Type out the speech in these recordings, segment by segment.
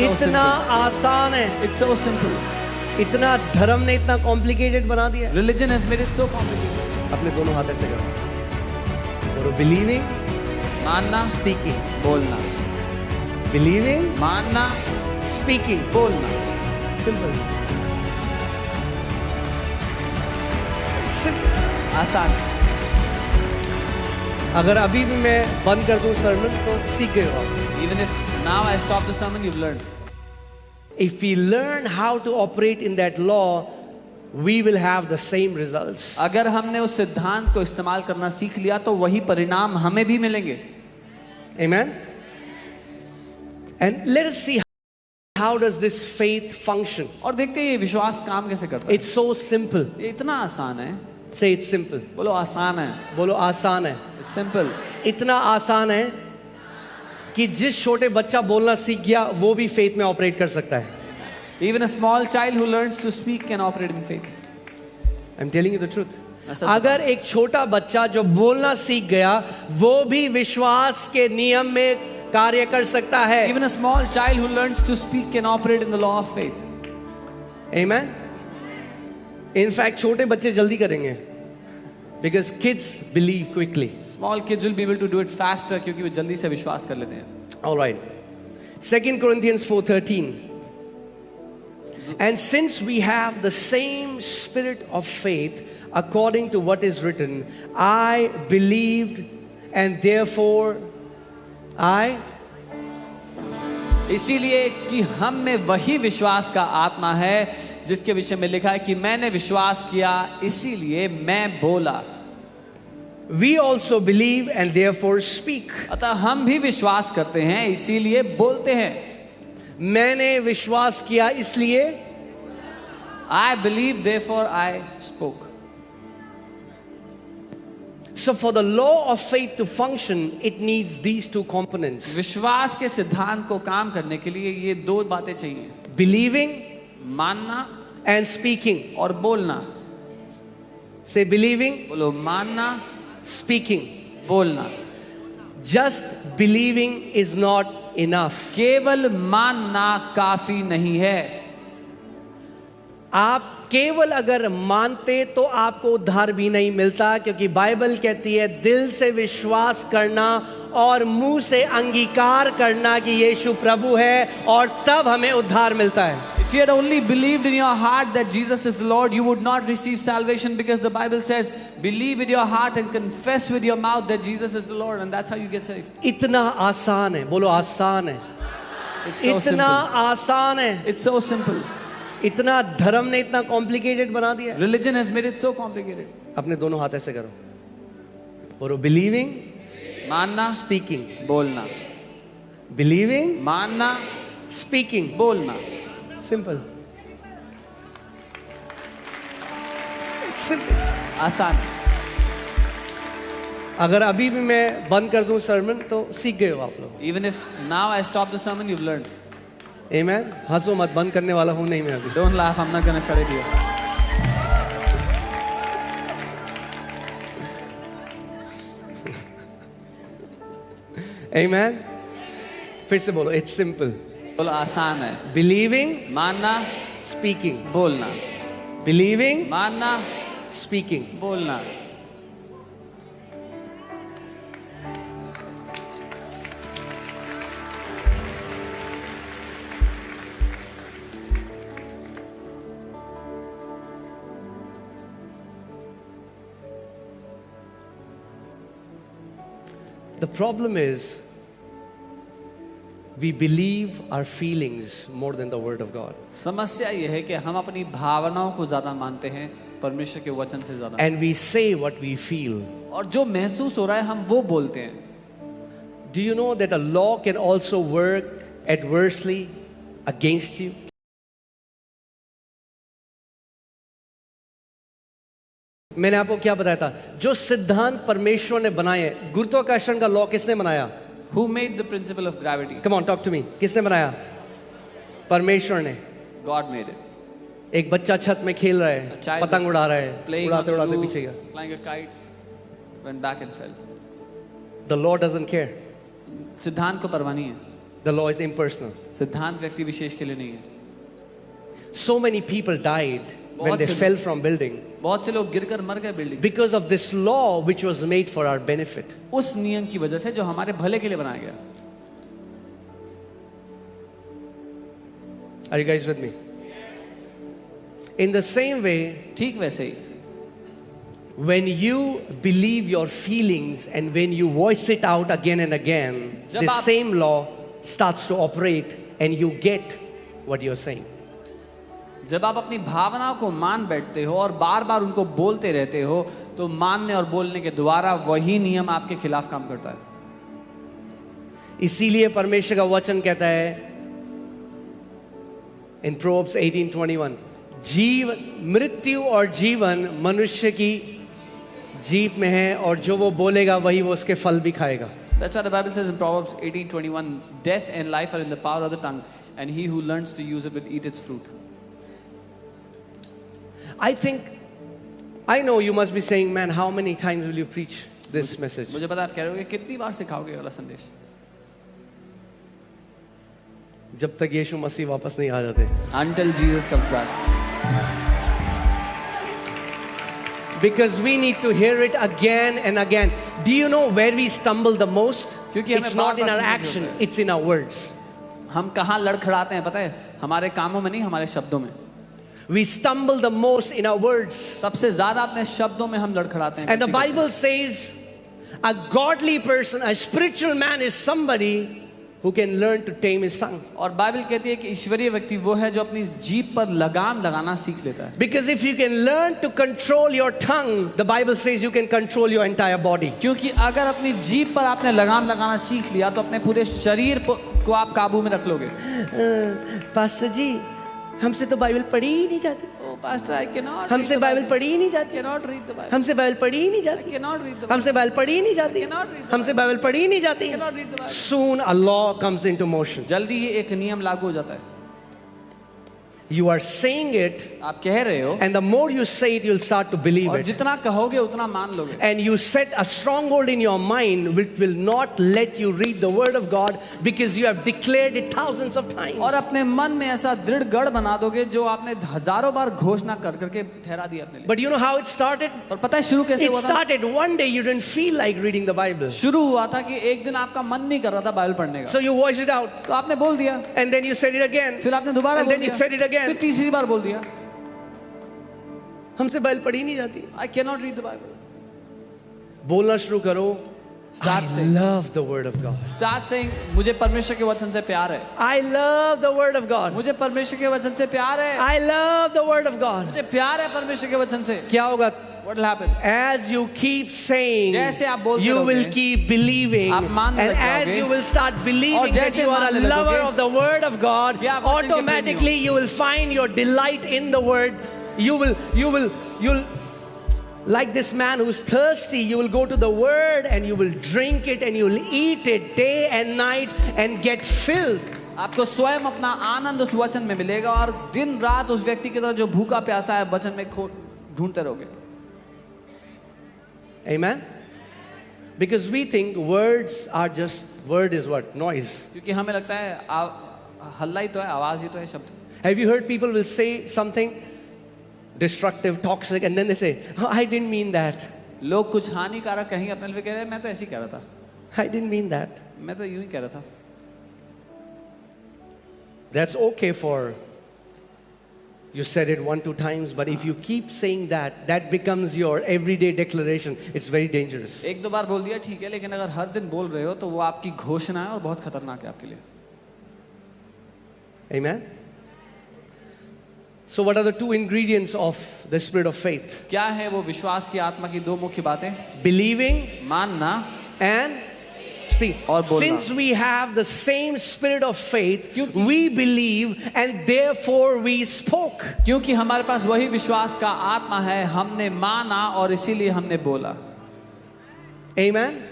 इतना आसान है, It's so simple. इतना धर्म ने इतना कॉम्प्लिकेटेड बना दिया है। Religion has made it so complicated. अपने दोनों हाथ ऐसे करो और बिलीविंग मानना, स्पीकिंग, बोलना, बिलीविंग मानना, स्पीकिंग, बोलना. सिंपल आसान. अगर अभी भी मैं बंद कर दूं सर्मन तो सीख गए हो आप। Even if now I stop the sermon, you've learned. If we learn how to operate in that law, we will have the same results. अगर हमने उस सिद्धांत को इस्तेमाल करना सीख लिया तो वही परिणाम हमें भी मिलेंगे. Amen. And let us see how does this faith function. और देखते हैं ये विश्वास काम कैसे करता है. It's so simple. ये इतना आसान है. Say it's simple. बोलो आसान है. बोलो आसान है. It's simple. इतना आसान है कि जिस छोटे बच्चा बोलना सीख गया वो भी फेथ में ऑपरेट कर सकता है. Even a small child who learns to speak can operate in faith. I'm telling you the truth. ऐसा अगर एक छोटा बच्चा जो बोलना सीख गया वो भी विश्वास के नियम में कार्य कर सकता है. Even a small child who learns to speak can operate in the law of faith. Amen. In fact, छोटे बच्चे जल्दी करेंगे because kids believe quickly. Small kids will be able to do it faster क्योंकि वो जल्दी से विश्वास कर लेते हैं. All right. 2 Corinthians 4:13. And since we have the same spirit of faith, according to what is written, I believed and therefore I. इसीलिए कि हम में वही विश्वास का आत्मा है जिसके विषय में लिखा है कि मैंने विश्वास किया इसीलिए मैं बोला. We also believe and therefore speak. अतः हम भी विश्वास करते हैं इसीलिए बोलते हैं. मैंने विश्वास किया इसलिए I believe therefore I spoke. So for the law of faith to function, it needs these two components. विश्वास के सिद्धांत को काम करने के लिए ये दो बातें चाहिए. Believing मानना and speaking. और बोलना. Say believing, बोलो मानना, speaking. बोलना. Just believing is not enough. केवल मानना काफी नहीं है. आप केवल अगर मानते तो आपको उद्धार भी नहीं मिलता, क्योंकि बाइबल कहती है दिल से विश्वास करना और मुंह से अंगीकार करना कि यीशु प्रभु है और तब हमें उद्धार मिलता है. If you had only believed in your heart that Jesus is the Lord, you would not receive salvation because the Bible says, believe with your heart and confess with your mouth that Jesus is the Lord, and that's how you get saved. इतना आसान है. बोलो आसान है. It's so इतना simple. आसान है. It's so simple. इतना धर्म ने इतना कॉम्प्लिकेटेड बना दिया. Religion has made it so complicated. अपने दोनों हाथ ऐसे करो. बोलो बिलीविंग, मानना, स्पीकिंग. बोलना. बिलीविंग, मानना, स्पीकिंग. बोलना. सिंपल. सिंपल. आसान. अगर अभी भी मैं बंद कर दूं सर्मन तो सीख गए हो आप लोग. Even if now I stop the sermon, you've learned. Amen. हंसो मत, बंद करने वाला हूं नहीं मैं अभी. Don't laugh, I'm not going to shut it here. Amen. फिर से बोलो, it's simple. बोलो आसान है. Believing, मानना, speaking. बोलना. Believing, मानना, speaking. बोलना. The problem is we believe our feelings more than the word of God. समस्या ये है कि हम अपनी भावनाओं को ज्यादा मानते हैं परमेश्वर के वचन से ज्यादा. And we say what we feel. और जो महसूस हो रहा है हम वो बोलते हैं. Do you know that a law can also work adversely against you? मैंने आपको क्या बताया था, जो सिद्धांत परमेश्वर ने बनाए, गुरुत्वाकर्षण का लॉ किसने बनाया? Who made the principle of gravity? Come on, talk to me. किसने बनाया? परमेश्वर ने. God made it. एक बच्चा छत में खेल रहा है, child पतंग उड़ा रहा है, Playing on उड़ाते the उड़ाते roof, पीछे गया. flying a kite, went back and fell. The law doesn't care. सिद्धांत को परवाह नहीं है. The law is impersonal. सिद्धांत व्यक्ति विशेष के लिए नहीं है. So many people died when they fell from building बहुत से लोग गिरकर मर गए building, because of this law which was made for our benefit. उस नियम की वजह से जो हमारे भले के लिए बनाया गया. Are you guys with me? In the same way, ठीक वैसे ही when you believe your feelings and when you voice it out again and again, जब the आप- same law starts to operate and you get what you're saying. जब आप अपनी भावनाओं को मान बैठते हो और बार बार उनको बोलते रहते हो, तो मानने और बोलने के द्वारा वही नियम आपके खिलाफ काम करता है. इसीलिए परमेश्वर का वचन कहता है in Proverbs 18:21, मृत्यु और जीवन मनुष्य की जीभ में है और जो वो बोलेगा वही वो उसके फल भी खाएगा. That's what the Bible says in Proverbs 18:21. Death and life are in the power of the tongue, and he who learns to use it will eat its fruit. I know you must be saying, man, how many times will you preach this message? मुझे पता आप कह रहे होगे कितनी बार सिखाओगे ये वाला संदेश, जब तक यीशु मसीह वापस नहीं आ जाते. until Jesus comes back. Because we need to hear it again and again. Do you know where we stumble the most? क्योंकि It's हमें not in बार-बार our सुनने की action, होता है. it's in our words. हम कहाँ लड़खड़ाते हैं पता है? हमारे कामों में नहीं, हमारे शब्दों में. We stumble the most in our words. सबसे ज्यादा अपने शब्दों में हम लड़खड़ाते हैं. And the Bible says a godly person, a spiritual man is somebody who can learn to tame his tongue. और बाइबल कहती है कि ईश्वरीय व्यक्ति वो है जो अपनी जीभ पर लगाम लगाना सीख लेता है. Because if you can learn to control your tongue, the Bible says you can control your entire body. क्योंकि अगर अपनी जीभ पर आपने लगाम लगाना सीख लिया तो अपने पूरे शरीर को आप काबू में रख लोगे. पास्टर जी, हमसे तो बाइबल पढ़ी ही नहीं जाती. Oh, Pastor, I cannot. हमसे बाइबल पढ़ी ही नहीं जाती. Cannot read the Bible. हमसे बाइबल पढ़ी ही नहीं I जाती. cannot read the Bible. हमसे बाइबल पढ़ी ही नहीं जाती. cannot read the हमसे बाइबल पढ़ी ही नहीं जाती. cannot read the Bible. Soon a law comes into motion. जल्दी ही एक नियम लागू हो जाता है. You are saying it, आप कह रहे हो and the more you say it, you'll start to believe और it. जितना कहोगे उतना मान लोगे. And you set a stronghold in your mind which will not let you read the word of God because you have declared it thousands of times. और अपने मन में ऐसा दृढ़ गढ़ बना दोगे जो आपने हजारों बार घोषणा कर करके ठहरा दिया अपने लिए. But you know how it started? पर पता है शुरू कैसे It हुआ था? started one day you didn't feel like reading the Bible. शुरू हुआ था कि एक दिन आपका मन नहीं कर रहा था बाइबल पढ़ने का, So you voiced it out. तो आपने बोल दिया, And then you said it again. फिर आपने दोबारा And बोल then you दिया, said it again. फिर तीसरी बार बोल दिया. हमसे बाइबल पढ़ी नहीं जाती. I cannot read the Bible. बोलना शुरू करो. Start I saying. love the word of God. Start saying, मुझे परमेश्वर के वचन से प्यार है. I love the word of God. मुझे परमेश्वर के वचन से प्यार है. I love the word of God. मुझे प्यार है परमेश्वर के वचन से. क्या होगा? What will happen? As you keep saying, जैसे आप बोलते you will रहोगे, keep believing, आप मानने and लग as जाओगे, you will start और believing that जैसे you are a मानने lover लगोगे, of the word of God, कि आप वचन के प्रेमी हो, automatically you will find your delight in the word. You'll like this man who's thirsty, you will go to the word and you will drink it and you will eat it day and night and get filled. आपको स्वयं अपना आनंद उस वचन में मिलेगा और दिन रात उस व्यक्ति की तरह जो भूखा प्यासा है वचन में ढूंढते रहोगे. Amen? Because we think words are just, word is what? Noise. क्योंकि हमें लगता है हल्ला ही तो है, आवाज ही तो है, शब्द. Have you heard people will say something destructive, toxic, and then they say, oh, I didn't mean that. लोग कुछ हानिकारक कहेंगे अपने लिए, कह रहे हैं मैं तो ऐसे ही कह रहा था, I didn't mean that. मैं तो यूं ही कह रहा था. That's okay for you said it 1-2 times, but if you keep saying that, that becomes your everyday declaration. It's very dangerous. एक दो बार बोल दिया ठीक है, लेकिन अगर हर दिन बोल रहे हो तो वो आपकी घोषणा है और बहुत खतरनाक है आपके लिए. Amen? So what are the two ingredients of the spirit of faith? क्या है वो विश्वास की आत्मा की दो मुख्य बातें? Believing मानना and speak. और बोलना. Since we have the same spirit of faith, we believe and therefore we spoke. क्योंकि हमारे पास वही विश्वास का आत्मा है, हमने माना और इसीलिए हमने बोला. Amen?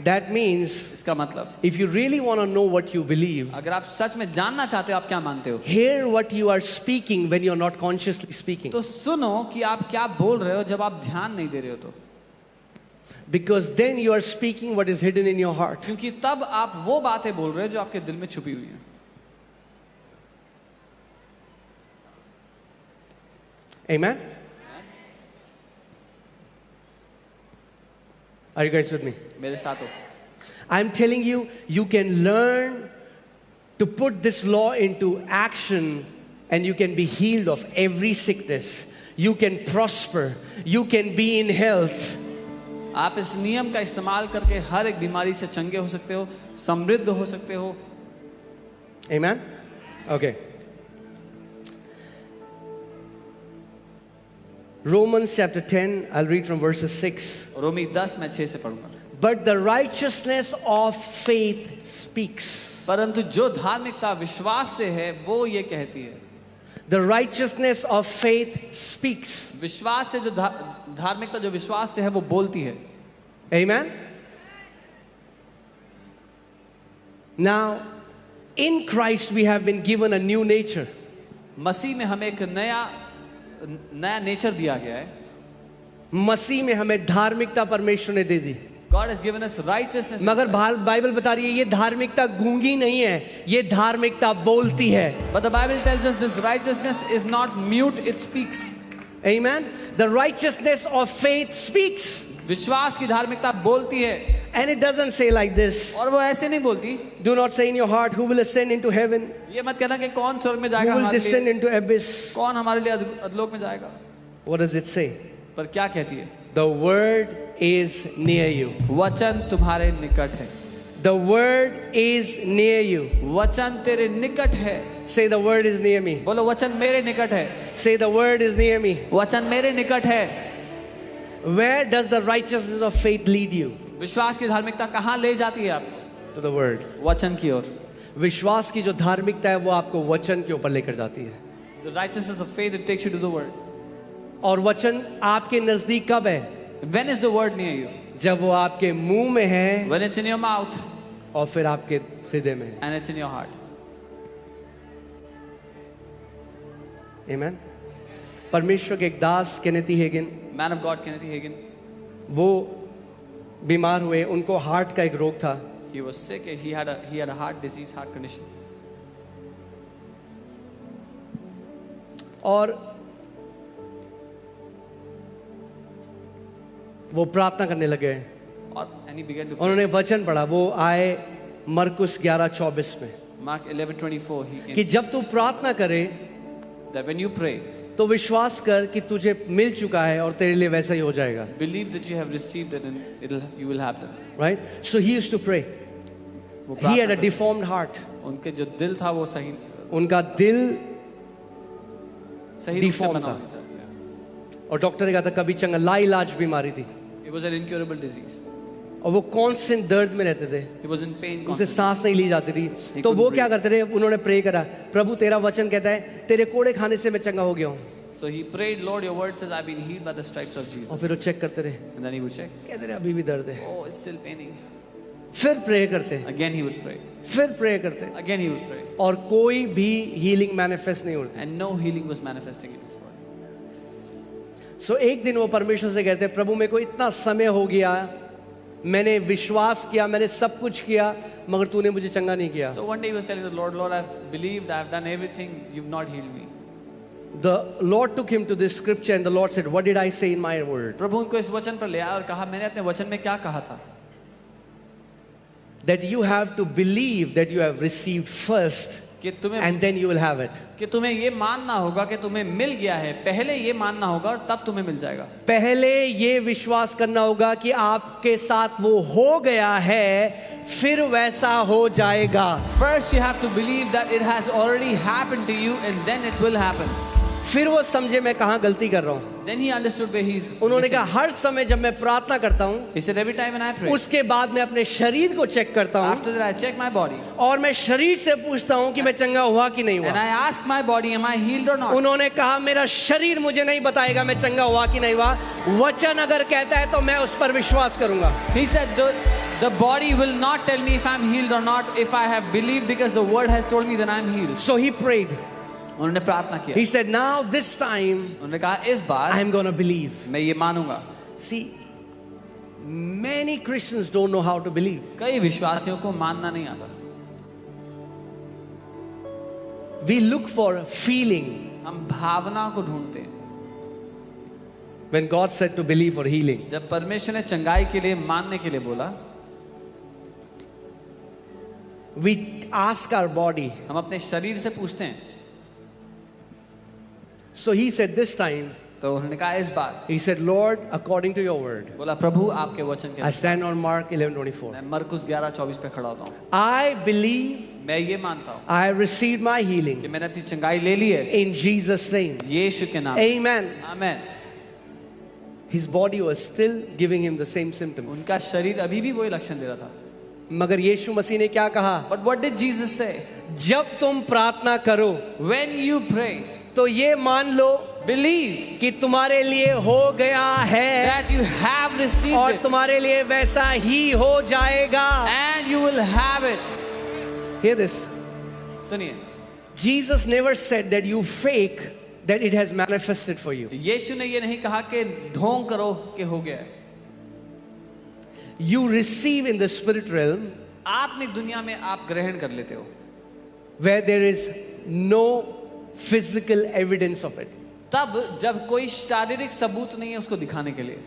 That means इसका मतलब if you really want to know what you believe, अगर आप सच में जानना चाहते हो आप क्या मानते हो, hear what you are speaking when you're not consciously speaking. तो सुनो कि आप क्या बोल रहे हो जब आप ध्यान नहीं दे रहे हो. तो Because then you are speaking what is hidden in your heart. क्योंकि तब आप वो बातें बोल रहे हैं जो आपके दिल में छुपी हुई हैं. Amen? Are you guys with me? मेरे साथ हो. I'm telling you, you can learn to put this law into action and you can be healed of every sickness. You can prosper. You can be in health. आप इस नियम का इस्तेमाल करके हर एक बीमारी से चंगे हो सकते हो, समृद्ध हो सकते हो. Amen? Okay. Romans chapter 10, I'll read from verses 6. रोमी 10 मैं 6 से पढ़ूंगा. But the righteousness of faith speaks. परंतु जो धार्मिकता विश्वास से है वो ये कहती है. The righteousness of faith speaks. विश्वास से जो धार्मिकता जो विश्वास से है वो बोलती है. Amen? Now, in Christ we have been given a new nature. मसीह में हमें एक नया नेचर दिया गया है. मसीह में हमें धार्मिकता परमेश्वर ने दे दी. God has given us righteousness. मगर बाइबल बता रही है ये धार्मिकता गूंगी नहीं है, ये धार्मिकता बोलती है. But the Bible tells us this righteousness is not mute, it speaks. Amen? The righteousness of faith speaks. विश्वास की धार्मिकता बोलती है. And it doesn't say like this. और वो ऐसे नहीं बोलती. Do not say in your heart, who will ascend into heaven? ये मत कहना कि कौन स्वर्ग में जाएगा Who will हमारे descend लिए, into abyss? कौन हमारे लिए अधोलोक में जाएगा. What does it say? पर क्या कहती है? The word is near you. वचन तुम्हारे निकट है. The word is near you. वचन तेरे निकट है. Say the word is near me. बोलो वचन मेरे निकट है. Say the word is near me. वचन मेरे निकट है. Where does the righteousness of faith lead you? विश्वास की धार्मिकता कहाँ ले जाती है आपको? To the word. वचन की ओर. विश्वास की जो धार्मिकता है वो आपको वचन के ऊपर लेकर जाती है. The righteousness of faith, it takes you to the word. और वचन आपके नजदीक कब है? When is the word near you? जब वो आपके मुंह में है When it's in your mouth और फिर आपके हृदय में है. and it's in your heart. Amen. परमेश्वर के एक दास केनेथी हेगिन, Man of God Kenneth Hagin, वो बीमार हुए. उनको हार्ट का एक रोग था. he was sick. He had a heart disease, heart condition. और वो प्रार्थना करने लगे. And he began to pray. उन्होंने वचन पढ़ा. वो आए मरकुस 11:24 में Mark 11:24. He कि came, जब तू प्रार्थना करे that when you pray, तो विश्वास कर कि तुझे मिल चुका है और तेरे लिए वैसा ही हो जाएगा. believe that you have received it and you will have them. Right? So he used to pray. वो He had a प्रार्थना deformed heart. करते. उनके जो दिल था वो सही उनका दिल रूप से deformed बना था. हुआ था. और डॉक्टर ने कहा था कभी चंगा लाइलाज बीमारी थी. It was an incurable disease. और वो कांस्टेंट दर्द में रहते थे. He was in pain उनसे constantly. सांस नहीं ली जाती थी. He तो वो couldn't क्या breathe. करते थे? उन्होंने प्रे करा, प्रभु तेरा वचन कहता है तेरे कोड़े खाने से मैं चंगा हो गया हूँ. So he prayed, Lord, your word says I've been healed by the stripes of Jesus. और फिर वो चेक करते रहे, And then he would check. कहते रहे अभी भी दर्द है. Oh, it's still paining. फिर प्रे करते, Again he would pray. फिर प्रे करते, Again he would pray. और कोई भी हीलिंग मैनिफेस्ट नहीं होती. And no healing was manifesting in his body. सो एक दिन वो परमेश्वर से कहते, प्रभु मेरे को इतना समय हो गया, मैंने विश्वास किया, मैंने सब कुछ किया, मगर तूने मुझे चंगा नहीं किया. So one day he was telling the Lord, Lord, I've believed, I've done everything, you've not healed me. The Lord took him to this scripture and the Lord said, what did I say in my word? प्रभु उनको इस वचन पर ले आया और कहा, मैंने अपने वचन में क्या कहा था? That you have to believe that you have received first कि तुम्हें and then you will have it. कि तुम्हें ये मानना होगा कि तुम्हें मिल गया है, पहले ये मानना होगा और तब तुम्हें मिल जाएगा. पहले ये विश्वास करना होगा कि आपके साथ वो हो गया है, फिर वैसा हो जाएगा. First you have to believe that it has already happened to you and then it will happen. फिर वो समझे मैं कहाँ गलती कर रहा हूँ. Then he understood where he's उन्होंने missing. कहा हर समय जब मैं प्रार्थना करता हूँ, He said every time when I pray, उसके बाद मैं अपने शरीर को चेक करता हूँ after that I check my body और मैं शरीर से पूछता हूँ कि मैं चंगा हुआ कि नहीं and हुआ. I ask my body, am I healed or not? उन्होंने कहा मेरा शरीर मुझे नहीं बताएगा मैं चंगा हुआ कि नहीं हुआ, वचन अगर कहता है तो मैं उस पर विश्वास करूंगा. He said the body will not tell me if I'm healed or not if I have believed because the word has told me that I'm healed. So he prayed. उन्होंने प्रार्थना किया. He said, now this time उन्होंने कहा इस बार I'm going to believe. मैं ये मानूंगा. See, Many Christians don't know how to believe. कई विश्वासियों को मानना नहीं आता. We look for feeling हम भावना को ढूंढते हैं. when God said to believe for healing. जब परमेश्वर ने चंगाई के लिए मानने के लिए बोला, We ask our body. हम अपने शरीर से पूछते हैं. So he said this time, तो उन्होंने कहा इस बार, he said, Lord, according to your word, बोला प्रभु आपके वचन के I stand on Mark 11:24. मैं मरकुस 11:24 पे खड़ा होता हूँ. I believe मैं ये मानता हूँ I have received my कि healing मैंने अपनी चंगाई ले ली है in Jesus' name. यीशु के नाम. Amen. Amen. His body was still giving him the same symptoms. उनका शरीर अभी भी वही लक्षण दे रहा था. मगर यीशु मसीह ने क्या कहा? But what did Jesus say? जब तुम प्रार्थना करो When you pray, तो ये मान लो believe कि तुम्हारे लिए हो गया है that you have received और it तुम्हारे लिए वैसा ही हो जाएगा. and you will have it. Hear this. सुनिए, Jesus never said that you fake that it has manifested for you. यीशु ने ये नहीं कहा कि ढोंग करो कि हो गया है. You receive in the spirit realm आत्मिक दुनिया में आप ग्रहण कर लेते हो where there is no physical evidence of it. तब जब कोई शारीरिक सबूत नहीं है उसको दिखाने के लिए.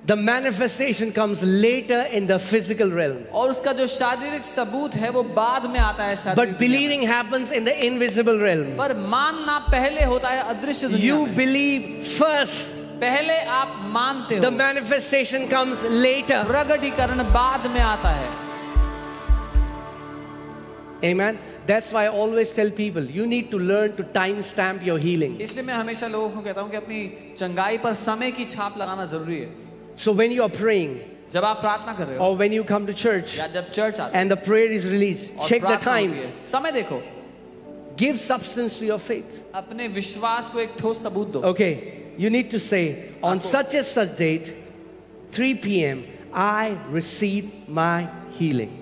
The manifestation comes later in the physical realm. और उसका जो शारीरिक सबूत है वो बाद में आता है शारीरिक But दुनिया में. believing happens in the invisible realm. पर मानना पहले होता है अदृश्य दुनिया You में. believe first. पहले आप मानते The हो, manifestation comes later. प्रगटीकरण बाद में आता है. Amen. That's why I always tell people you need to learn to time stamp your healing. इसलिए मैं हमेशा लोगों को कहता हूँ कि अपनी चंगाई पर समय की छाप लगाना जरूरी है. So when you are praying जब आप प्रार्थना कर रहे हो or when you come to church या जब चर्च आते and the prayer is released, और check the प्रार्थना होती time. है, समय देखो, Give substance to your faith. अपने विश्वास को एक ठोस सबूत दो. Okay, you need to say on such and such date, 3 p.m., I receive my healing.